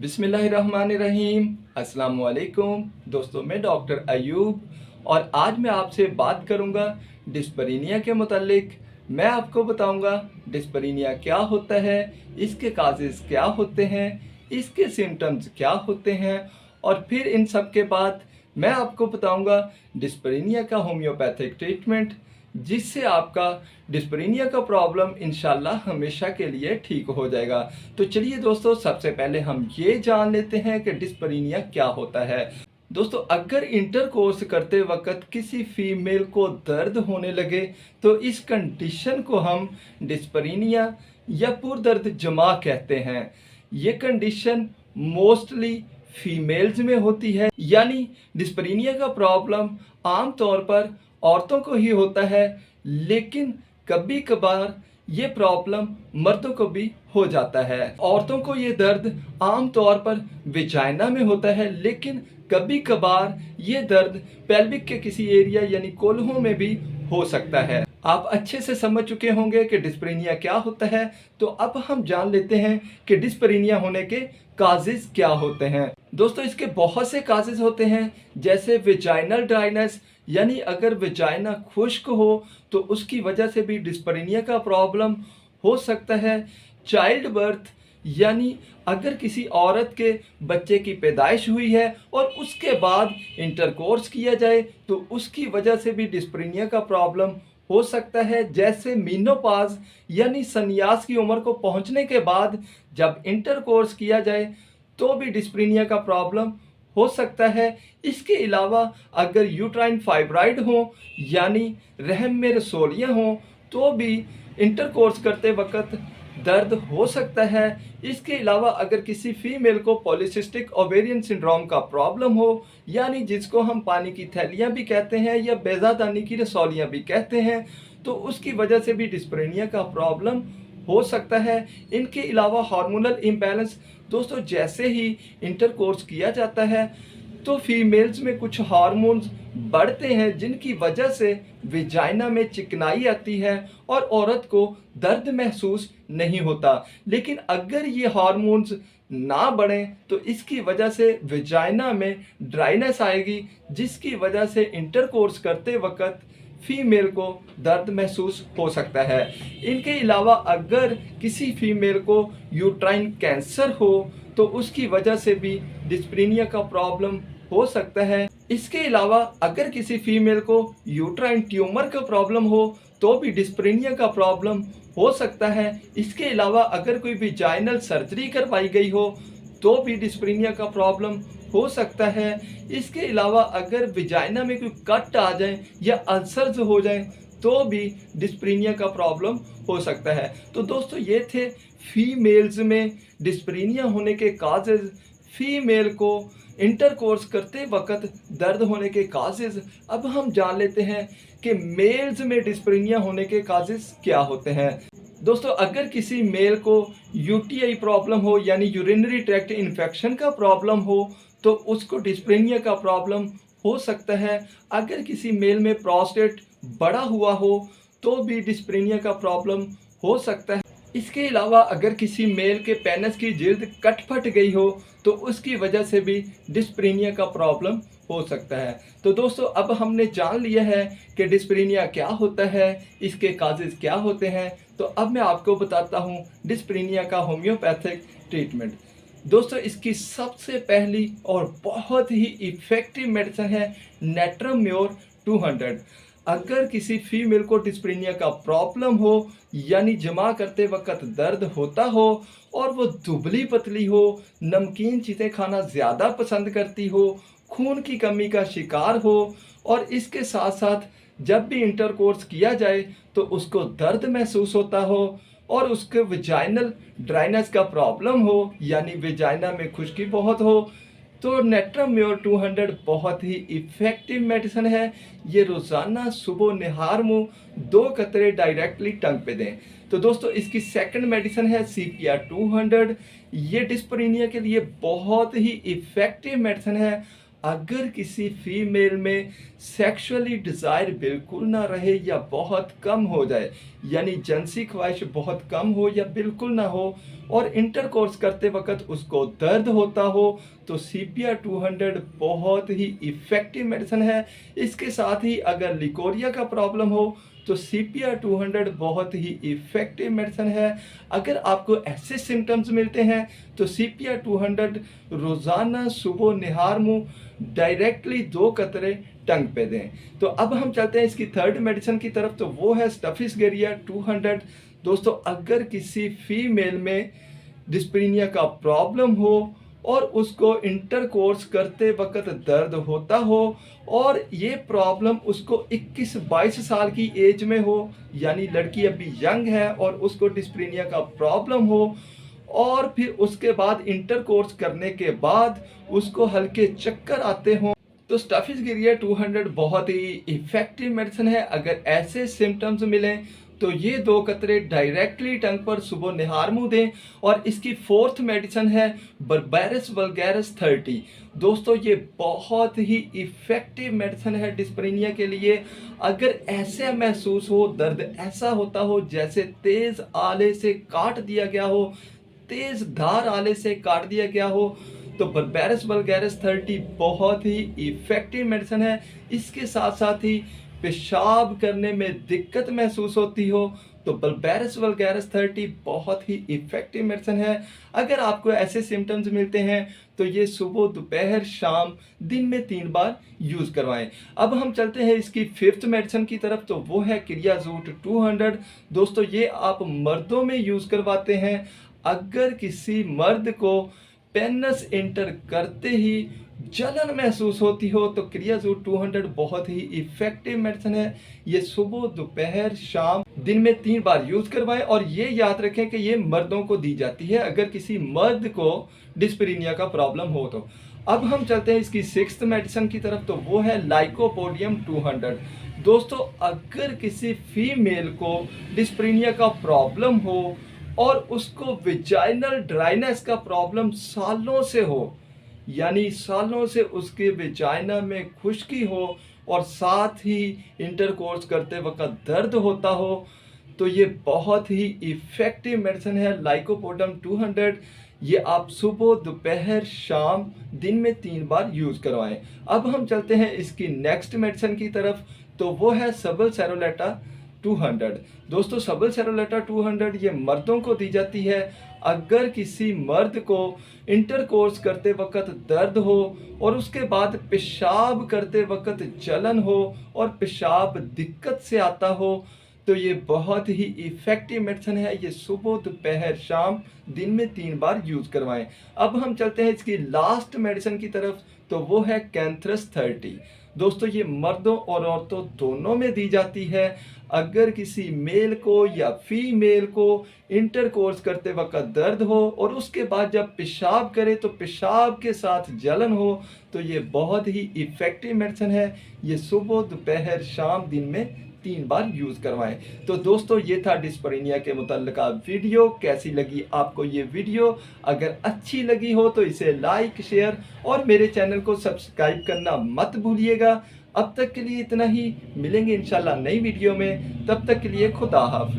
बिस्मिल्लाहिर्रहमानिर्रहीम। अस्सलाम वालेकुम दोस्तों, मैं डॉक्टर अयूब और आज मैं आपसे बात करूंगा डिस्परीनिया के मुतालिक। मैं आपको बताऊंगा डिस्परीनिया क्या होता है, इसके काजेज़ क्या होते हैं, इसके सिम्टम्स क्या होते हैं और फिर इन सब के बाद मैं आपको बताऊंगा डिस्परीनिया का होम्योपैथिक ट्रीटमेंट, जिससे आपका डिस्परीनिया का प्रॉब्लम इंशाल्लाह हमेशा के लिए ठीक हो जाएगा। तो चलिए दोस्तों, सबसे पहले हम ये जान लेते हैं कि डिस्परीनिया क्या होता है। दोस्तों, अगर इंटरकोर्स करते वक्त किसी फीमेल को दर्द होने लगे तो इस कंडीशन को हम डिस्परीनिया या पुरदर्द जमा कहते हैं। ये कंडीशन मोस्टली फीमेल्स में होती है, यानी डिस्परीनिया का प्रॉब्लम आम तौर पर औरतों को ही होता है, लेकिन कभी कभार ये प्रॉब्लम मर्दों को भी हो जाता है। औरतों को ये दर्द आम तौर पर विजाइना में होता है, लेकिन कभी कभार ये दर्द पेल्विक के किसी एरिया यानी कोल्हों में भी हो सकता है। आप अच्छे से समझ चुके होंगे कि डिस्परीनिया क्या होता है, तो अब हम जान लेते हैं कि डिस्परीनिया होने के काजेज क्या होते हैं। दोस्तों, इसके बहुत से काजेज होते हैं, जैसे विजाइनल ड्राइनेस, यानी अगर विजाइना खुश्क हो तो उसकी वजह से भी डिस्परीनिया का प्रॉब्लम हो सकता है। चाइल्ड बर्थ, यानी अगर किसी औरत के बच्चे की पैदाइश हुई है और उसके बाद इंटरकोर्स किया जाए तो उसकी वजह से भी डिस्परीनिया का प्रॉब्लम हो सकता है। जैसे मीनोपाज, यानी संन्यास की उम्र को पहुंचने के बाद जब इंटरकोर्स किया जाए तो भी डिस्परीनिया का प्रॉब्लम हो सकता है। इसके अलावा अगर यूट्राइन फाइब्राइड हो, यानी रहम में रसोलियाँ हों, तो भी इंटरकोर्स करते वक्त दर्द हो सकता है। इसके अलावा अगर किसी फीमेल को पॉलीसिस्टिक ओवेरियन सिंड्रोम का प्रॉब्लम हो, यानी जिसको हम पानी की थैलियाँ भी कहते हैं या बेजादानी की रसौलियाँ भी कहते हैं, तो उसकी वजह से भी डिस्परीनिया का प्रॉब्लम हो सकता है। इनके अलावा हार्मोनल इम्बैलेंस, दोस्तों जैसे ही इंटरकोर्स किया जाता है तो फीमेल्स में कुछ हार्मोन्स बढ़ते हैं, जिनकी वजह से विजाइना में चिकनाई आती है और औरत को दर्द महसूस नहीं होता। लेकिन अगर ये हार्मोन्स ना बढ़ें तो इसकी वजह से विजाइना में ड्राइनेस आएगी, जिसकी वजह से इंटरकोर्स करते वक्त फीमेल को दर्द महसूस हो सकता है। इनके अलावा अगर किसी फीमेल को यूट्राइन कैंसर हो तो उसकी वजह से भी डिस्परीनिया का प्रॉब्लम हो सकता है। इसके अलावा अगर किसी फीमेल को यूट्राइन ट्यूमर का प्रॉब्लम हो तो भी डिस्परीनिया का प्रॉब्लम हो सकता है। इसके अलावा अगर कोई विजाइनल सर्जरी करवाई गई हो तो भी डिस्परीनिया का प्रॉब्लम हो सकता है। इसके अलावा अगर विजाइना में कोई कट आ जाए या अल्सर्स हो जाए तो भी डिस्परीनिया का प्रॉब्लम हो सकता है। तो दोस्तों, ये थे फीमेल्स में डिस्परीनिया होने के काजेज, फीमेल को इंटरकोर्स करते वक्त दर्द होने के काजेज। अब हम जान लेते हैं कि मेल्स में डिस्परीनिया होने के काजेज क्या होते हैं। दोस्तों, अगर किसी मेल को यूटीआई प्रॉब्लम हो, यानी यूरिनरी ट्रैक्ट इन्फेक्शन का प्रॉब्लम हो, तो उसको डिस्परीनिया का प्रॉब्लम हो सकता है। अगर किसी मेल में प्रोस्टेट बड़ा हुआ हो तो भी डिस्परीनिया का प्रॉब्लम हो सकता है। इसके अलावा अगर किसी मेल के पेनिस की जिल्द कट फट गई हो तो उसकी वजह से भी डिस्परीनिया का प्रॉब्लम हो सकता है। तो दोस्तों, अब हमने जान लिया है कि डिस्परीनिया क्या होता है, इसके काजेज क्या होते हैं। तो अब मैं आपको बताता हूँ डिस्परीनिया का होम्योपैथिक ट्रीटमेंट। दोस्तों, इसकी सबसे पहली और बहुत ही इफ़ेक्टिव मेडिसिन है नेट्रम म्योर 200। अगर किसी फीमेल को डिस्परीनिया का प्रॉब्लम हो, यानी जमा करते वक्त दर्द होता हो और वो दुबली पतली हो, नमकीन चीज़ें खाना ज़्यादा पसंद करती हो, खून की कमी का शिकार हो और इसके साथ साथ जब भी इंटरकोर्स किया जाए तो उसको दर्द महसूस होता हो और उसके विजाइनल ड्राइनेस का प्रॉब्लम हो, यानी विजाइना में खुश्की बहुत हो, तो नेट्रम म्योर 200 बहुत ही इफ़ेक्टिव मेडिसिन है। ये रोज़ाना सुबह निहार मुँह 2 कतरे डायरेक्टली टंग पे दें। तो दोस्तों, इसकी सेकंड मेडिसिन है CPR 200। ये डिस्परीनिया के लिए बहुत ही इफ़ेक्टिव मेडिसिन है। अगर किसी फीमेल में सेक्सुअली डिज़ायर बिल्कुल ना रहे या बहुत कम हो जाए, यानी जिनसी ख्वाहिश बहुत कम हो या बिल्कुल ना हो, और इंटरकोर्स करते वक्त उसको दर्द होता हो, तो CPR-200 बहुत ही इफ़ेक्टिव मेडिसिन है। इसके साथ ही अगर लिकोरिया का प्रॉब्लम हो तो CPR-200 बहुत ही इफ़ेक्टिव मेडिसिन है। अगर आपको ऐसे सिम्टम्स मिलते हैं तो CPR-200 रोज़ाना सुबह निहार मुँह डायरेक्टली 2 कतरे टंग पे दें। तो अब हम चलते हैं इसकी थर्ड मेडिसिन की तरफ, तो वो है स्टफिक्सेरिया 200। दोस्तों, अगर किसी फीमेल में डिस्परीनिया का प्रॉब्लम हो और उसको इंटरकोर्स करते वक्त दर्द होता हो और ये प्रॉब्लम उसको 21-22 साल की एज में हो, यानी लड़की अभी यंग है और उसको डिस्परीनिया का प्रॉब्लम हो, और फिर उसके बाद इंटरकोर्स करने के बाद उसको हल्के चक्कर आते हों, तो स्टफिक्सेरिया 200 बहुत ही इफ़ेक्टिव मेडिसिन है। अगर ऐसे सिम्टम्स मिलें तो ये 2 कतरे डायरेक्टली टंग पर सुबह निहार मुँह दें। और इसकी फोर्थ मेडिसिन है बर्बेरिस वल्गैरिस 30। दोस्तों, ये बहुत ही इफ़ेक्टिव मेडिसिन है डिस्परीनिया के लिए। अगर ऐसे महसूस हो, दर्द ऐसा होता हो जैसे तेज़ आले से काट दिया गया हो, तेज़ धार आले से काट दिया गया हो, तो बर्बेरिस वल्गैरिस 30 बहुत ही इफ़ेक्टिव मेडिसिन है। इसके साथ साथ ही पेशाब करने में दिक्कत महसूस होती हो तो बर्बेरिस वल्गैरिस 30 बहुत ही इफ़ेक्टिव मेडिसिन है। अगर आपको ऐसे सिम्टम्स मिलते हैं तो ये सुबह, दोपहर, शाम, दिन में 3 बार यूज़ करवाएं। अब हम चलते हैं इसकी फिफ्थ मेडिसिन की तरफ, तो वो है क्रियाजूट 200। दोस्तों, ये आप मर्दों में यूज़ करवाते हैं। अगर किसी मर्द को पेनिस इंटर करते ही जलन महसूस होती हो तो क्रियाजूट 200 बहुत ही इफ़ेक्टिव मेडिसिन है। ये सुबह, दोपहर, शाम, दिन में 3 बार यूज़ करवाएं। और ये याद रखें कि ये मर्दों को दी जाती है अगर किसी मर्द को डिस्परीनिया का प्रॉब्लम हो तो। अब हम चलते हैं इसकी सिक्स्थ मेडिसिन की तरफ, तो वो है लाइकोपोडियम 200। दोस्तों, अगर किसी फीमेल को डिस्परीनिया का प्रॉब्लम हो और उसको विजाइनल ड्राइनेस का प्रॉब्लम सालों से हो, यानी सालों से उसके विजाइना में खुश्की हो और साथ ही इंटरकोर्स करते वक्त दर्द होता हो, तो ये बहुत ही इफ़ेक्टिव मेडिसिन है लाइकोपोडियम 200। ये आप सुबह, दोपहर, शाम, दिन में 3 बार यूज़ करवाएं। अब हम चलते हैं इसकी नेक्स्ट मेडिसिन की तरफ, तो वो है सबल सेरोलेटा 200। दोस्तों, सबल सेरोलेटा 200 ये मर्दों को दी जाती है। अगर किसी मर्द को इंटरकोर्स करते वक्त दर्द हो और उसके बाद पेशाब करते वक्त जलन हो और पेशाब दिक्कत से आता हो, तो ये बहुत ही इफ़ेक्टिव मेडिसिन है। ये सुबह, दोपहर, शाम, दिन में 3 बार यूज़ करवाएं। अब हम चलते हैं इसकी लास्ट मेडिसिन की तरफ, तो वो है कैंथ्रस 30। दोस्तों, ये मर्दों और औरतों दोनों में दी जाती है। अगर किसी मेल को या फीमेल को इंटरकोर्स करते वक्त दर्द हो और उसके बाद जब पेशाब करे तो पेशाब के साथ जलन हो, तो ये बहुत ही इफ़ेक्टिव मेडिसिन है। ये सुबह, दोपहर, शाम, दिन में 3 बार यूज़ करवाएं। तो दोस्तों, ये था डिस्परीनिया के मुतल्लिका वीडियो। कैसी लगी आपको ये वीडियो? अगर अच्छी लगी हो तो इसे लाइक, शेयर और मेरे चैनल को सब्सक्राइब करना मत भूलिएगा। अब तक के लिए इतना ही, मिलेंगे इंशाल्लाह नई वीडियो में। तब तक के लिए खुदा हाफ़िज़।